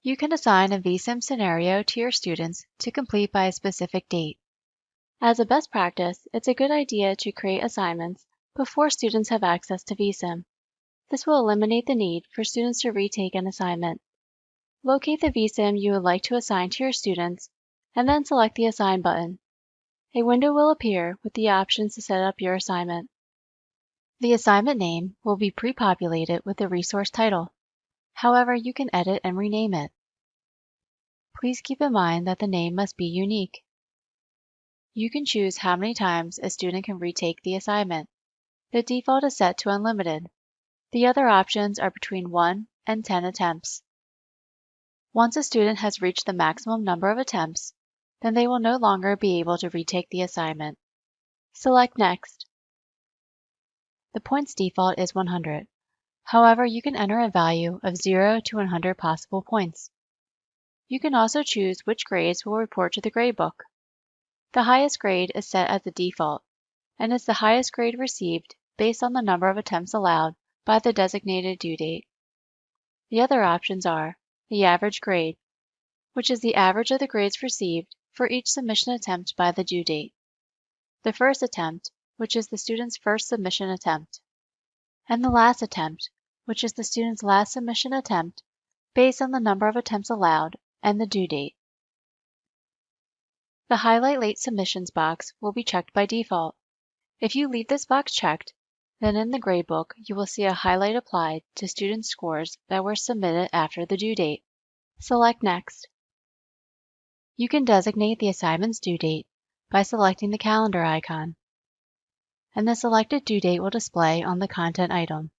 You can assign a vSim scenario to your students to complete by a specific date. As a best practice, it's a good idea to create assignments before students have access to vSim. This will eliminate the need for students to retake an assignment. Locate the vSim you would like to assign to your students, and then select the Assign button. A window will appear with the options to set up your assignment. The assignment name will be pre-populated with the resource title. However, you can edit and rename it. Please keep in mind that the name must be unique. You can choose how many times a student can retake the assignment. The default is set to unlimited. The other options are between 1 and 10 attempts. Once a student has reached the maximum number of attempts, then they will no longer be able to retake the assignment. Select Next. The points default is 100. However, you can enter a value of 0 to 100 possible points. You can also choose which grades will report to the gradebook. The highest grade is set as the default, and is the highest grade received based on the number of attempts allowed by the designated due date. The other options are the average grade, which is the average of the grades received for each submission attempt by the due date. The first attempt, which is the student's first submission attempt. And the last attempt, which is the student's last submission attempt based on the number of attempts allowed and the due date. The Highlight Late Submissions box will be checked by default. If you leave this box checked, then in the gradebook you will see a highlight applied to student scores that were submitted after the due date. Select Next. You can designate the assignment's due date by selecting the calendar icon, and the selected due date will display on the content item.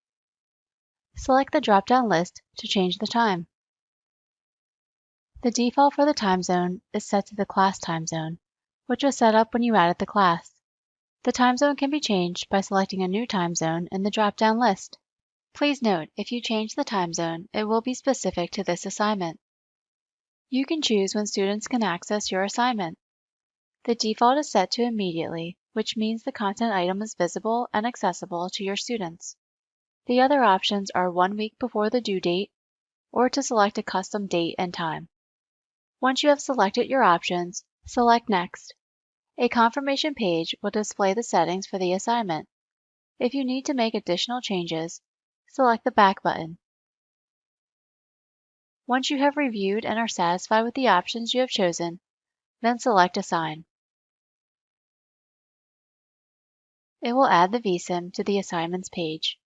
Select the drop-down list to change the time. The default for the time zone is set to the class time zone, which was set up when you added the class. The time zone can be changed by selecting a new time zone in the drop-down list. Please note, if you change the time zone, it will be specific to this assignment. You can choose when students can access your assignment. The default is set to immediately, which means the content item is visible and accessible to your students. The other options are 1 week before the due date, or to select a custom date and time. Once you have selected your options, select Next. A confirmation page will display the settings for the assignment. If you need to make additional changes, select the Back button. Once you have reviewed and are satisfied with the options you have chosen, then select Assign. It will add the vSim to the Assignments page.